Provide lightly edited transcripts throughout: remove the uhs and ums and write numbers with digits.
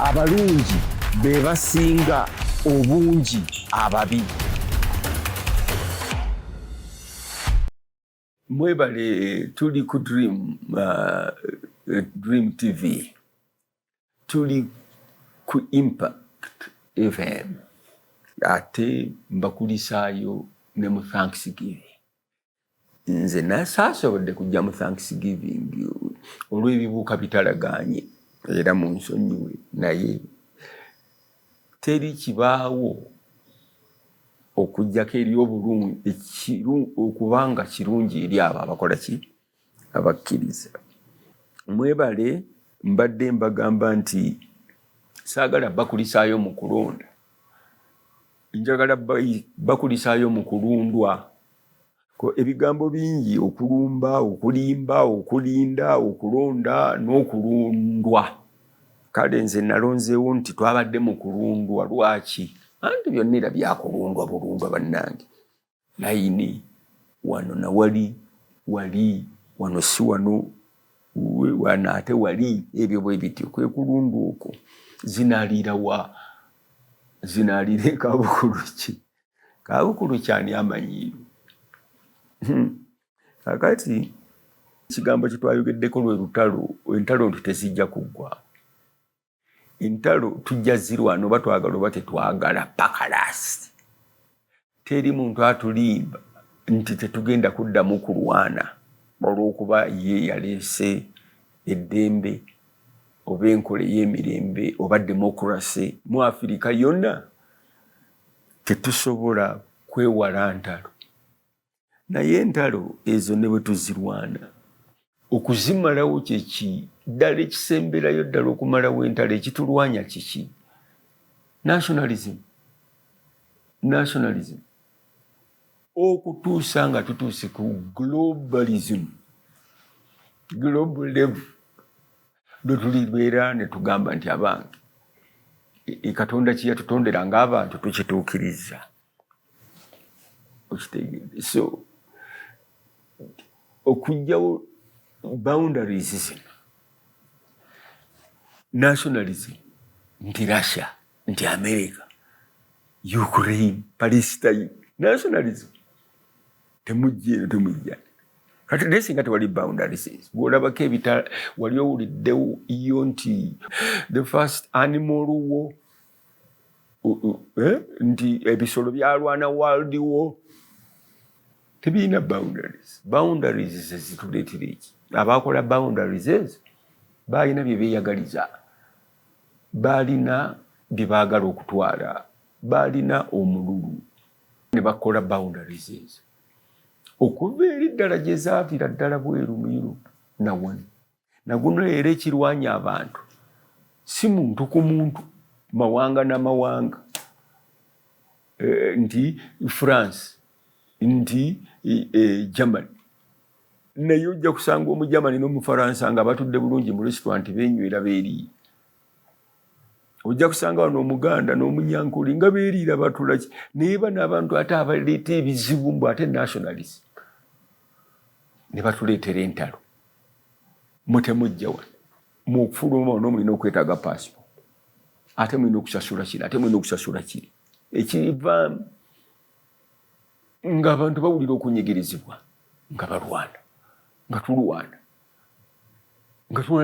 abalungi be basinga obungi ababi. Mwebale tuli ku Dream TV, tuli ku Impact FM, ate mbakulisaayo ne mu Thanksgiving. Nze nasaasobodde kujja mu Thanksgiving olw'ebibuuka bitalagaanye era mu nsonyiwe, naye teri kibaawo okujjako eri obulungi okubanga kirungi eri abo abakola ki abakkiriza. Mwebale, mbadde mbagamba nti saagala bakulisaayo mu kulonda, njagala bakulisaayo mu kulundwa. Ebigambo bingi: okulumba, okulimba, okulinda, okulonda n'okulundwa. Kale nze nalonzeewo nti twabadde mu kulundwa. Lwaki? Anti byonna era byakulundwa bulundwa bannange. Layini wano na wali wano si wano wano ate wali, ebyo bwe bityo. Kwe kulundwa okwo zinaalira wa? Zinaalira Kabukulu ki? Kabukulu kyani amanyiiro? Kakati ekigambo kye twayogeddeko lwe lutalo. Entalo nti tezijja kuggwa. Entalo tujja zirwana oba twagala oba tetwagala paka last. Teri muntu atulimba nti tetugenda kuddamu kulwana olw'okuba ye yaleese eddembe oba enkola y'emirembe oba demokrasi mu Afirika yonna. Tetusobola kwewala ntalo. Naye entalo ezo ne bwe tuzirwana, okuzimalawo kyeki? Ddala ekisemberayo ddala okumalawo entalo ekitulwanya kiki? Nationalism. Okutuusa nga tutuuse ku globalism, global level, lwe tulibeera ne tugamba nti abange Katonda kye yatutondera ng'abantu tukituukiriza. Okitegeedde? So okujjawo boundaries zino, nationalism, nti Russia, nti America, Ukraine, Palestine, nationalism, temujja. Kati nesinga tewali boundaries. Bw'olabako wali owuliddewo iyo nti the first animal war, nti ebisolo byalwana world war. Tebirina boundaries. Boundaries zituleetera eki? Abakola boundaries ezo baalina bye beeyagaliza, baalina bye baagala okutwala, baalina omululu ne bakola boundaries ezo. Okuva eri ddala gye zaavira ddala bweru mu Europe nawano. Naguno era ekirwanya abantu si muntu ku muntu, mawanga n'amawanga, nti France, nti Germany. Naye ojja kusanga Omujamani n'Omufaransa nga batudde bulungi mu restaurant beenywera beeriira. Ojja kusanga wano Omuganda n'Omunyankole nga beeriira batula ki. Naye bano abantu ate abaleeta ebizibu mbu ate nationalism ne batuleetera entalo. Mutemujja wano mufuluma wano mulina okwetaaga passport, ate mulina okusasula kiri, ate mulina okusasula kiri. Ekivaamu ng'abantu bawulira okunyigirizibwa nga balwana, nga tulwana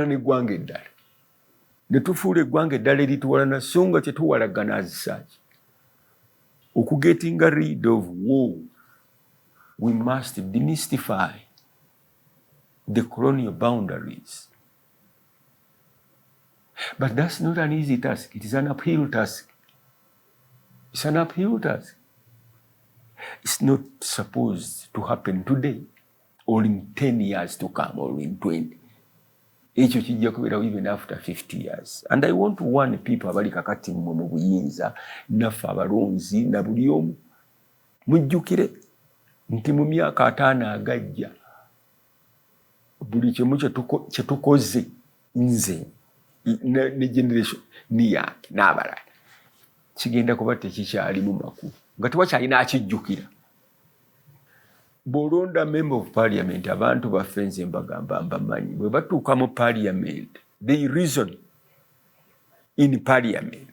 n'eggwanga eddala, ne tufuula eggwanga eddala erituwalana so nga tetuwalagana azisaaki. Okugetting rid of war, we must demystify the colonial boundaries. But that's not an easy task. It is an uphill task. It's an uphill task. It's not supposed to happen today or in 10 years to come or in 20. Ekyo kijja kubeerawo even after 50 years. And I want to warn people abali kakati mmwe mu buyinza, naffe abalonzi na buli omu, mujjukire nti mu myaka 5 agajja buli kimu kye tukoze nze ne generation ni yange n'abalala kigenda kuba tekikyalimu makulu nga tewakyalina akijjukira. Bw'olonda member of parliament, abantu baffe nze mbagamba mbamanyi bwe batuuka mu parliament, they reason in parliament,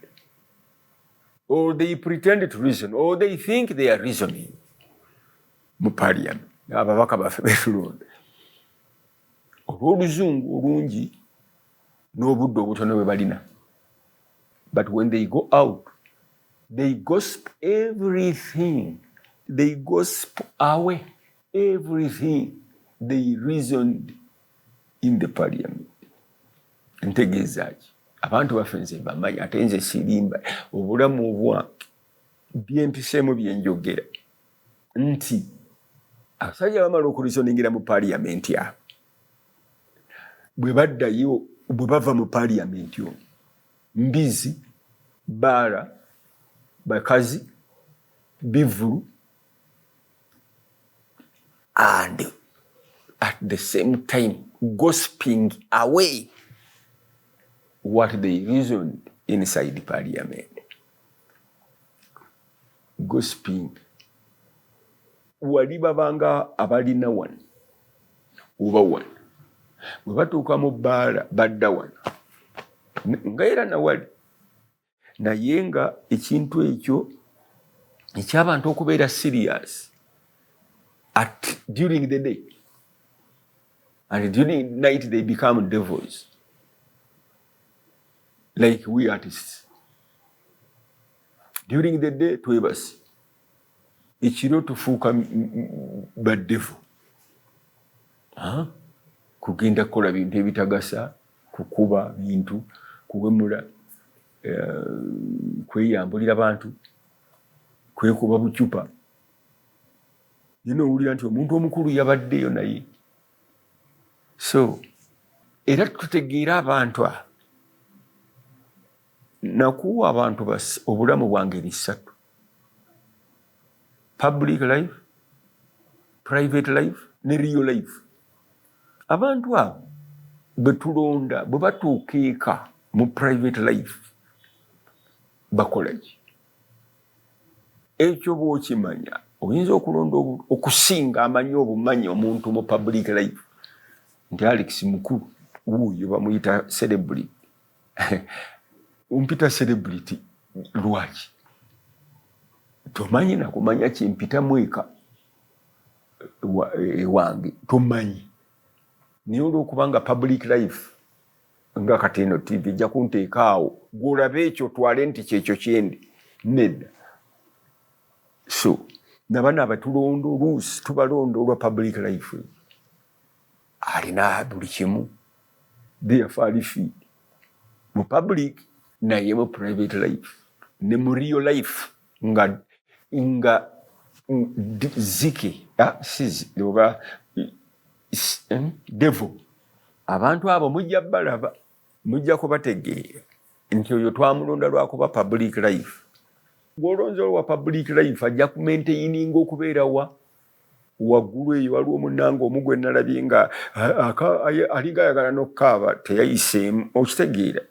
or they pretend to reason, or they think they are reasoning mu parliament. Ababaka baffe betulonda olw'oluzungu olungi n'obudde obutono bwe balina. But when they go out, they gossip everything. They gossip away everything they reasoned in the parliament. Ntegeeza ki? Abantu baffe nze bamanyi ate nze sirimba obulamu obwange byempiseemu byenjogera nti abasajja bamala okulisoningira mu parliament awo bwe baddayo bwe bava mu parliament omwo mbizi baala bakazi bivulu and at the same time gossiping away what they reasoned inside parliament. Gossiping. Wali babanga abalina wano oba wano bwe batuuka mu bbaala badda wano nga era nawali naye nga ekintu ekyo eky'abantu okubeera serious during the day and during the night they become devils like we artists. During the day twebasi ekiro tufuuka baddevu kugenda kukola bintu ebitagasa, kukuba bintu, kuwemula, kweyambulira bantu, kwekuba bucupa. Owulira nti omuntu omukulu yabaddeyo naye. So era tutegeera abantu nakuwa abantu obulamu bwange bisatu: public life, private life ne real life. Abantu abo betulonda bwe batuuka eka mu private life bakola ki? Ekyo bw'okimanya oyinza okulonda okusinga amanyi obumanyi omuntu mu public life nti Alex mukulu wuuyo bamuyita celebrity. Umpita celebrity lwaki? Tomanyi nakumanya kimpita mweka wange tomanyi. Naye olw'okubanga public life nga Kateno TV ejja kunteeka awo gw'olabe ekyo twale nti kyekyo kyendi nedda. So nabana abatulondo oluusi tubalonda olwa public life alina buli kimu therefore alifi mu public naye mu private life ne mu real life nga zike sizi oba devil. Abantu abo mujja balaba, mujja kubategeera nti oyo twamulonda lwakuba public life. Gw'olonze olwa public life ajja kumaintaininga okubeera waggulu eyo waliwo munnange omu gwe nalabye nga alinga ayagala n'okukaaba teyayiseemu, okitegeera.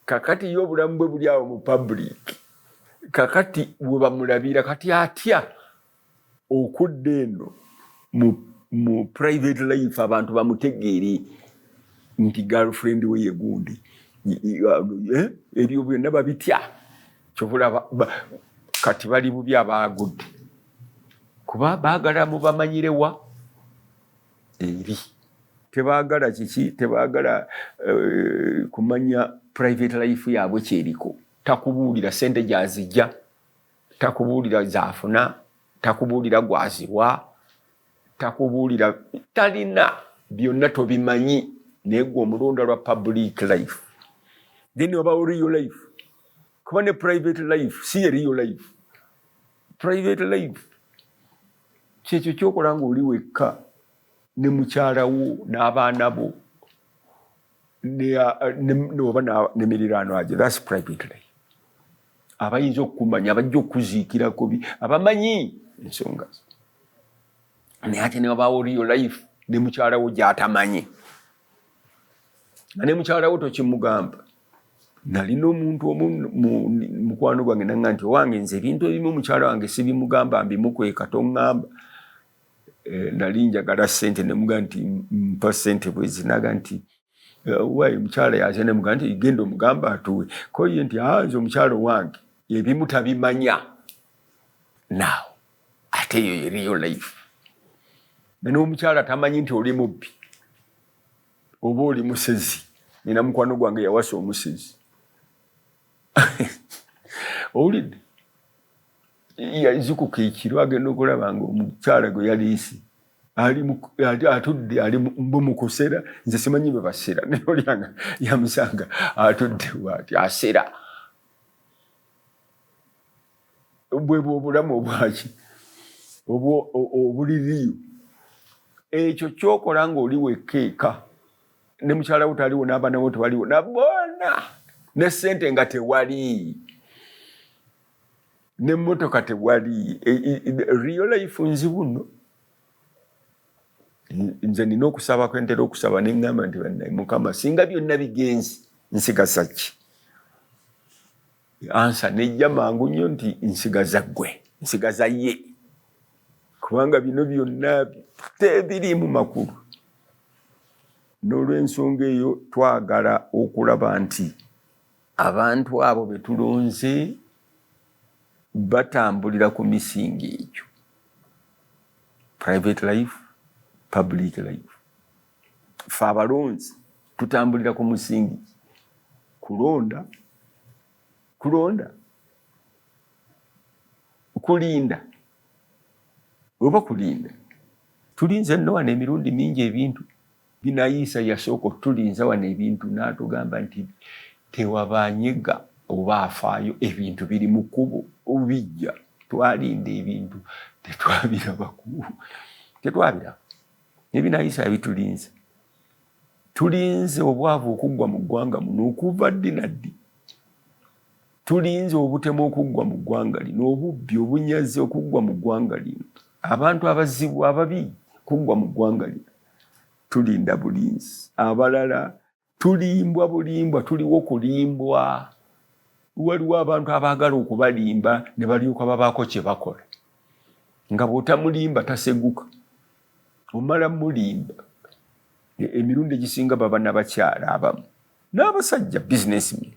Kakati ye obulamu bwe buli awo mu public. Kakati bwe bamulabira kati atya okudda eno mu private life abantu bamutegeere nti girlfriend we ye gundi. Ebyo byonna babitya. Kyobulaba kati bali bubi abaagudde. Kuba baagala mubamanyirewa eri. Tebaagala kiki, tebaagala kumanya private life yaabwe kyeriko. Takubuulira sente gyazijja, takubuulira zaafuna, takubuulira gwaziwa, takubuulira talina byonna tobimanyi naye gwe omulonda lwa public life. Then obawo real life. Kuba ne private life si ye real life. Private life kyekyo kyokola nga oli wekka ne mukyala wo n'abaana bo oba ne miriraano agyo. That's private life. Abayinza okukumanya abajja okuziikirako abamanyi ensonga zo. Naye ate ne wabaawo real life ne mukyala wo gy'atamanyi. Nga ne mukyala wo tokimugamba. Nalina omuntu omu mukwano gwange nanga nti owange nze ebintu ebimu mukyala wange sibimugamba mbimukweka toŋŋamba. Nali njagala ssente ne muga nti mpa ssente bwezi naga nti wayi mukyala yazene muganda nti genda omugamba atuwe ko ye nti nze omukyala wange ebimu tabimanya now ate eyo real life n'omukyala tamanyi nti oli mubbi oba oli musezi nina mukwano gwange yawasa omusezi owulidde yazikuka ekiro agenda okulaba nga omukyala gwe yaliisi atudde ali mukusera nze simanyi bwe basera naye olyanga yamusanga atudde bwati asera bwebwe obulamu obwaki obuliriyo ekyo kyokola ngaoli wekeeka ne mukyala wo taliwo n'abaana bo tebaliwo nabona ne ssente nga tewali n'emmotoka tewali real life nzibu nno nze nina okusaba kwentera okusaba neŋŋamba nti bannaye Mukama singa byonna bigenzi nsigaza ki ansa nejja mangu nnyo nti nsigaza ggwe nsigaza ye kubanga bino byonna tebiriimu makulu n'olw'ensonga eyo twagala okulaba nti abantu abo be tulonze batambulira ku misingi egyo private life public life fe abalonzi tutambulira ku musingi kulonda kulinda oba kulinda tulinze nno wano emirundi mingi ebintu binayiisa yasooka otulinza wano ebintu n'atugamba nti tewabanyega oba afaayo ebintu biri mu kkubo obijja twalinda ebintu tetwabiraba nebinayiisa bitulinze tulinze obwavu okuggwa mu ggwanga muno okuva ddi na ddi tulinze obutemu okuggwa mu ggwanga lino obubbi obunyazi okuggwa mu ggwanga lino abantu abazibu ababi kuggwa mu ggwanga lino tulinda bulinzi abalala tulimbwa bulimbwa tuliwo kulimbwa waliwo abantu abaagala okubalimba ne balyoka babaako kye bakola nga bw'otamulimba taseguka omala mulimba emirundi egisinga baba n'abakyala abamu n'abasajja businessmen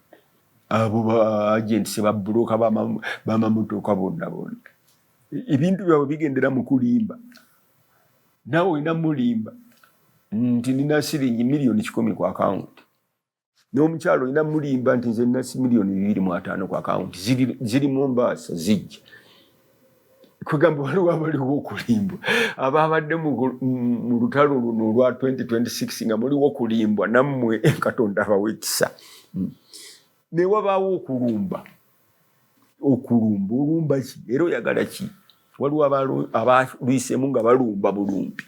abo ba agents babbuloka bamamotoka bonna ebintu byabwe bigendera mu kulimba nawe olina mulimba nti nina siringi miliyoni 10 ku akawunti n'omukyalo olina mulimba nti nze nina miliyoni 2.5 ku akawunti ziri Mombasa zijja kugamba waliwo abaliwo okulimbwa ababadde mu lutalo luno olwa 2026 nga muliwo okulimbwa nammwe Katonda abawe ekisa ne wabaawo okulumba olumba ki era oyagala ki waliwo abalwisemu nga balumba bulumbi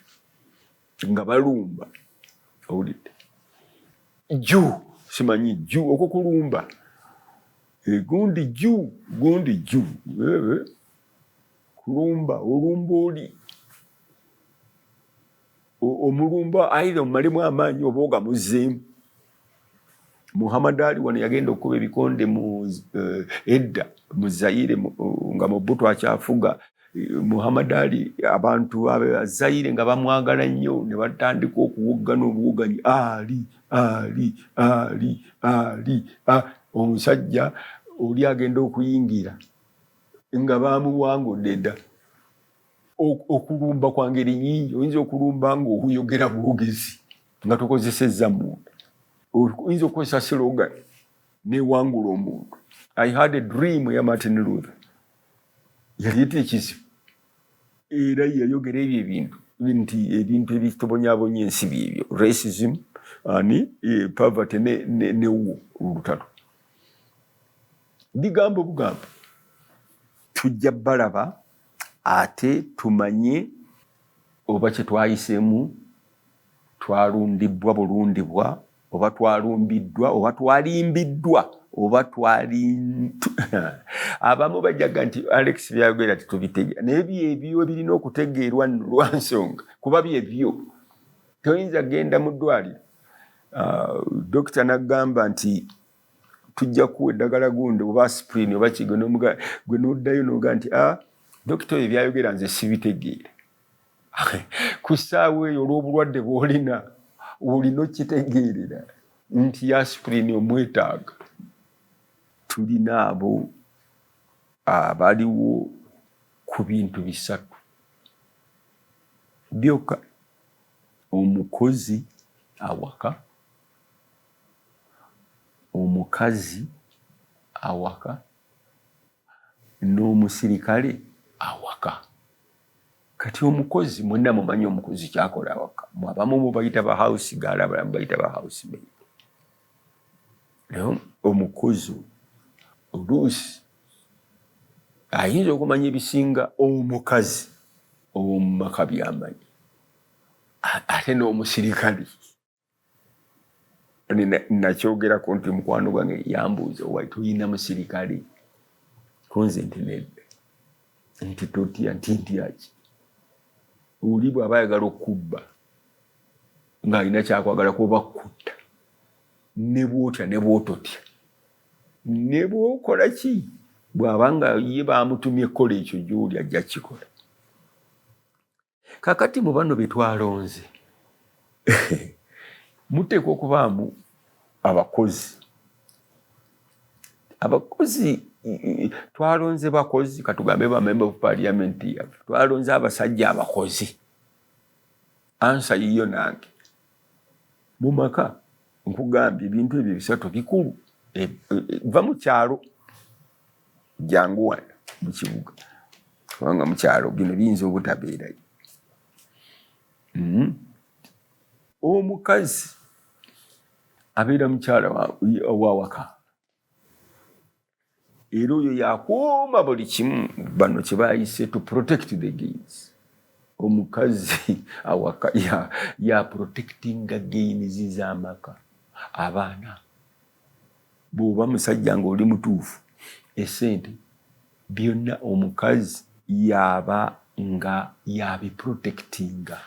nga balumba owulidde ju simanyi ju okwo kulumba gundi ju kulumba olumba oli omulumba aidha omalimu amaanyi oba ogamuzeemu Muhammad Ali wano yagenda okuba ebikonde mu edda mu Zaire nga Mobutu akyafuga Muhammad Ali abantu aba Zaire nga bamwagala nnyo ne batandika okuwuggana obuwugganyi ali omusajja oli agenda okuyingira nga bamuwangudde dda okulumba kwa ngeri nnyingi oyinza okulumba nga okuyogera bwogezi nga tokozesezza munda oyinza okukozesa slogan newangula omuntu. I had a dream ya Martin Luther yali ekizibu era yayogera ebyo ebintu nti ebintu ebitobonyabonya ensi byebyo racism ani poverty newo olutalo bigambo bugambo tujja balaba ate tumanye oba kye twayisemu twalundibwa bulundibwa oba twalumbiddwa oba twalimbiddwa oba abamu bajaga nti Alex byayogera titubitegeera naye ebyo birina okutegeerwa lwansonga kuba byebyo toyinza genda mu ddwaliro dokita n'agamba nti tujja kuwa eddagala gundi oba aspirin oba kigo gwe n'oddayo n'oga nti dokita oyo byayogera nze sibitegeera ku ssaawa eyo olw'obulwadde bw'olina okitegeerera nti aspirin omwetaaga. Tulina abo abaliwo ku bintu bisatu byokka: omukozi awaka, omukazi awaka, n'omusirikale awaka. Kati omukozi mwenna mumanyi omukozi kyakola awaka. Abamu mubayita ba house girl, abalamu bayita ba house maid. Naye omukozi oluusi ayinza okumanya ebisinga omukazi ow'omumaka by'amanyi. Ate n'omusirikale nakyogerako nti mukwano gwange yambuuza owaye tulina musirikale, kunze nti nedda, nti totya, nti ntyaki. Oli bw'aba ayagala okubba ng'alina kyakwagala kuba kutta, ne bw'otya ne bw'ototya ne bw'okola ki, bw'aba nga ye baamutumye ekkola ekyo gy'oli ajja kikola. Kakati mu bano be twalonze muteekwa okubaamu abakozi. Abakozi twalonze bakozi, katugambe ba member of parliament yaffe, twalonze abasajja abakozi. Ansa yiyo nange. Mu maka nkugambye ebintu ebyo bisatu bikulu. Va mu kyalo jangu wano mu kibuga, kubanga mu kyalo bino biyinza obutabeerayo. Omukazi abeera mukyala owawaka, era oyo yakuuma buli kimu, bano kye bayise to protect the gains. Omukazi awaka ya protecting gains z'amaka. Abaana bw'oba musajja ng'oli mutuufu, essente byonna omukazi yaba nga yabiprotectinga,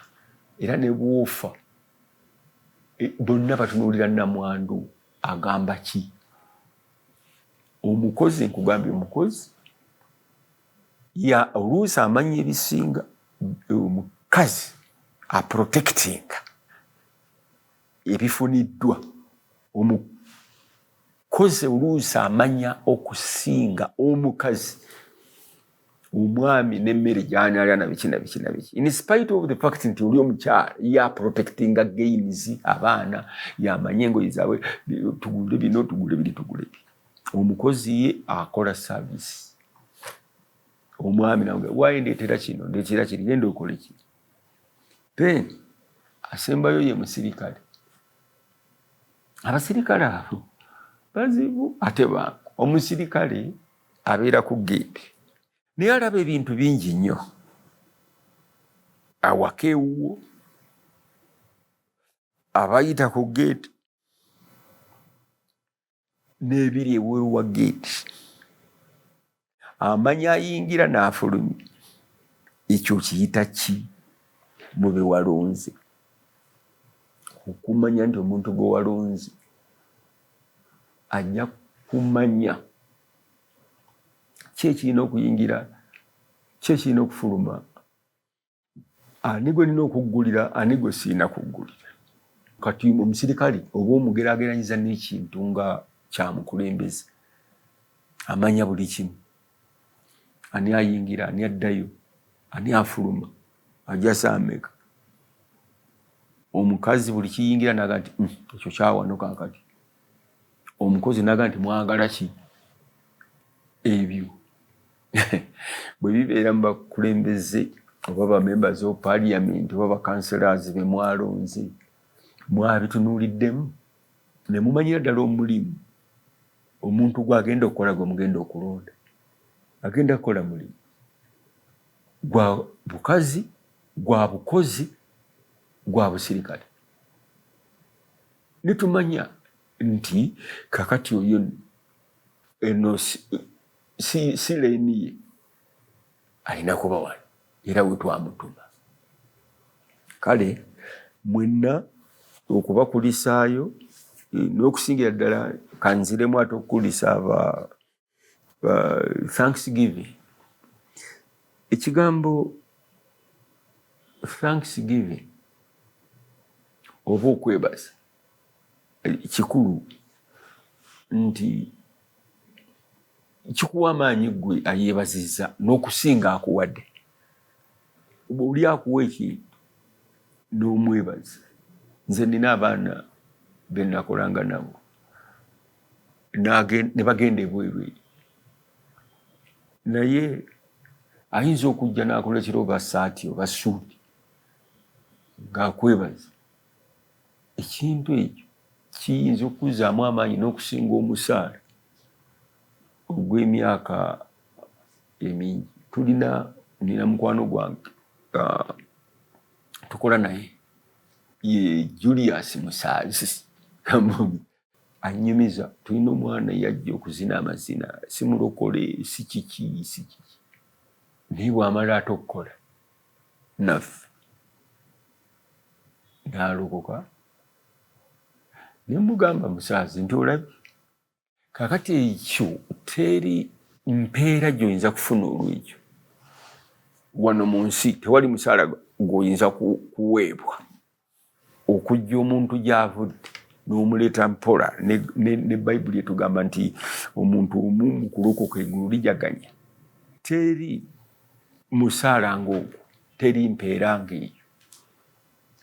era ne bw'ofa bonna batunuulira nnamwandu agamba ki. Omukozi nkugambye, omukozi oluusi amanya ebisinga, omukazi aprotectinga ebifuniddwa. Omukozi oluusi amanya okusinga omukazi. Omwami n'emmere gy'anaalya na biki na biki na biki, in spite of the fact nti oli omukyala yaprotectinga gains, abaana yamanye engoye zaabwe, tugule bino tugule biri tugule biri. Omukozi ye akola service. Omwami nawe waye ndeetera kino ndeetera kiri, genda okole ki. Then asembayo ye musirikale. Abasirikale abo bazibu ate bangu. Omusirikale abeera ku gate naye alaba ebintu bingi nnyo. Awaka ewuwo, abayita ku gate n'ebiri eweeru wa gate, amanya ayingira n'afulumya. Ekyo kiyita ki mu be walonze? Okumanya nti omuntu gwe walonze ajja kumanya ki ekirina okuyingira, ki ekirina okufuluma, ani gwe nina okuggulira, ani gwe sirina kuggulira. Kati omusirikale oba omugeraageranyiza n'ekintu nga kyamukulembeze, amanya buli kimu. Ani ayingira, ani addayo, ani afuluma, ajja ameka. Omukazi buli kiyingira naga nti ekyo kyawano kaakati. Omukozi naga nti mwagala ki ebyo. Bwe bibeera mu bakulembeze oba ba members of parliament oba ba councillors be mwalonze, mwabitunuuliddemu ne mumanyira ddala omulimu omuntu gw'agenda okukola gwe mugenda okulonda. Agenda kukola mulimu gwa bukazi, gwa bukozi, gwa busirikale. Nitumanya nti kakati oyo eno si leeni ye alina kuba wano, era we twamutuma. Kale mwenna okubakulisaayo n'okusingira ddala kanziremu ate okukulisa aba Thanksgiving. Ekigambo Thanksgiving oba okwebaza kikulu nti kikuwa amaanyi gwe ayeebazizza n'okusinga akuwadde. Oli akuwa ekintu n'omwebaza. Nze nina abaana be nakolanga nabo ne bagenda ebweru, naye ayinza okujja n'akola kiro oba ssaati oba ssuuti ng'akwebaza. Ekintu ekyo kiyinza okuzzaamu amaanyi n'okusinga omusaala ogw'emyaka emingi. Nina mukwano gwange tukola naye ye Julius Musaazi anyumiza. Tulina omwana yajja okuzina amazina, si mulokole si kiki naye bw'amala ate okukola naffe n'alokoka. Ne mugamba Musaazi nti olabye kakati ekyo teri mpeera gy'oyinza kufuna olw'ekyo. Wano mu nsi tewali musaala gw'oyinza kuweebwa okujja omuntu gy'avudde n'omuleeta mpola. Ne Bayibuli etugamba nti omuntu omu kulokoka eggulu lijaganya. Teri musaala ng'ogwo, teri mpeera ng'eyo.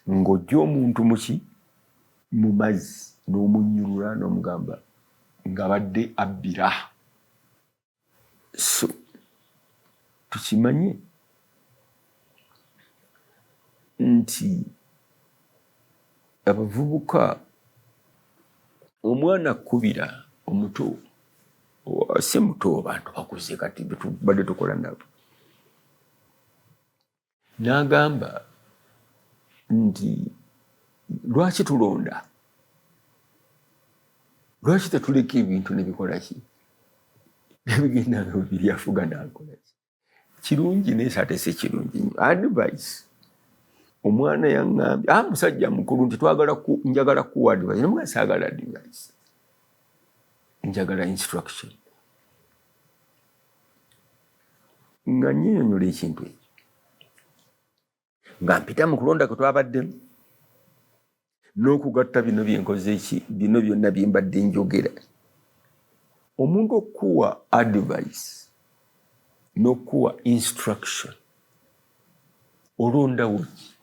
Ng'ojja omuntu mu mazzi n'omunnyulula n'omugamba ng'abadde abbira. So tukimanye nti abavubuka, omwana akkubira omuto, si muto, abantu bakuze kati betubadde tukola nabo, n'agamba nti lwaki tulonda? Lwaki tetuleka ebintu nebikola ki? Nebigenda nga bibiri afuga n'akola ki? Kirungi naye ate si kirungi nnyo. Advice. Omwana yaŋŋambye, musajja mukulu, nti njagala kuwa advice. Namuga saagala advice, njagala instruction. Nga nnyonnyola ekintu ekyo, nga mpita mu kulonda kwe twabaddemu n'okugatta bino byenkoze bino byonna bye mbadde njogera. Omuntu okuwa advice n'okuwa instruction, olondawo ki?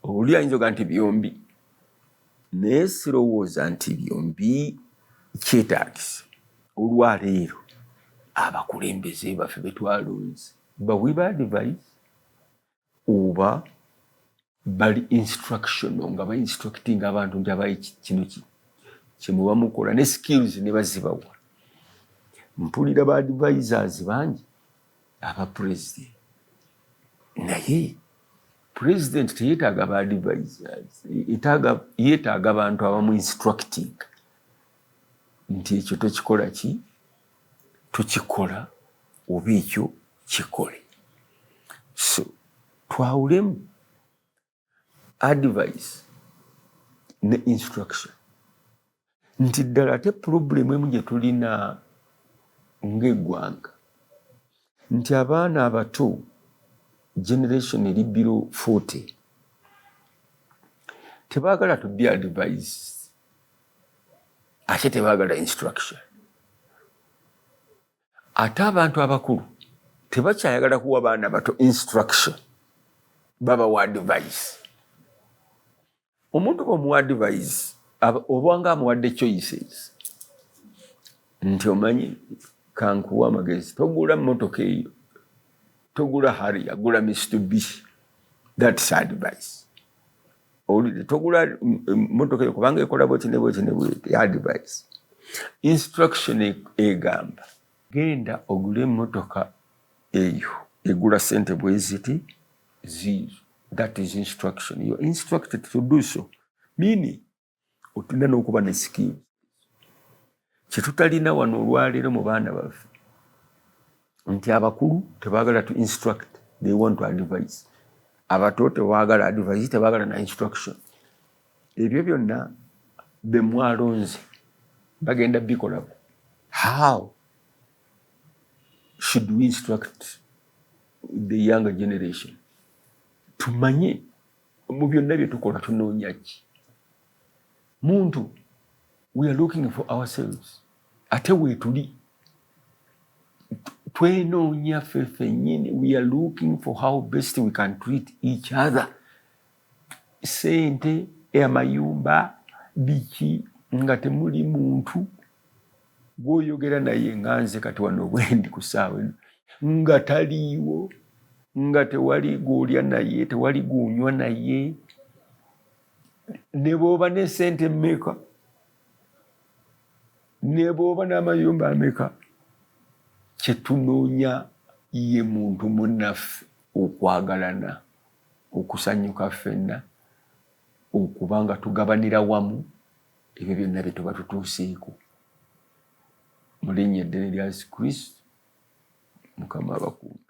Oli ayinza okugaa nti byombi, naye sirowooza nti byombi kyetaagisa. Olwaleero abakulembeze baffe be twalonze bawe ba advice oba bali instructional, nga ba-instructing abantu nti abaye kino kyemuba mukola, ne skills ne bazibawa. Mpulira ba advisors bangi aba president, naye president teyeetaaga ba advisors, yeetaaga abantu abamu instructing nti ekyo tokikola ki, tukikola oba ekyo kikole. So twawulemu advice ne instruction. Nti ddala ate problem emu gye tulina ng'eggwanga nti abaana abato, generation eri below 40, tebaagala tudde advice ate tebaagala instruction. Ate abantu abakulu tebakyayagala kuwa baana bato instruction, babawa advice. Omuntu bw'omuwa advice oba nga amuwadde choices nti omanyi kankuwa amagezi, togula mmotoka eyo, togula Harrier, gula Mitsubishi. That's advice. Olide togula mmotoka eyo kubanga ekola bweti ne bweti ne bweti, advice. Instruction egamba genda ogule emmotoka eyo egula sente bweziti zizo. That is instruction. You are instructed to do so. Meaning otulina n'okuba ne skill. Kyetutalina wano olwaleero mu baana baffe nti abakulu tebaagala to instruct, they want to advise. Abato tebaagala advice, tebaagala na instruction. Ebyo byonna be mwalonze bagenda bikolako. How should we instruct the younger generation? Tumanye mu byonna bye tukola tunoonya ki? muntu, we are looking for ourselves. Ate wetuli twenoonya ffe ffennyini, we are looking for how best we can treat each other. Sente, amayumba, biki, nga temuli muntu gw'oyogera naye nga nze kati wano bwendi ku ssaawa eno, nga taliiwo, nga tewali gw'olya naye, tewali gw'onywa naye, ne bw'oba ne ssente mmeka, ne bw'oba n'amayumba ameka, kye tunoonya ye muntu munnaffe, okwagalana, okusanyuka ffenna, okuba nga tugabanira wamu ebyo byonna bye tuba tutuuseeko. Mu linnya eddene lya Yesu Kristo, Mukama abakuume.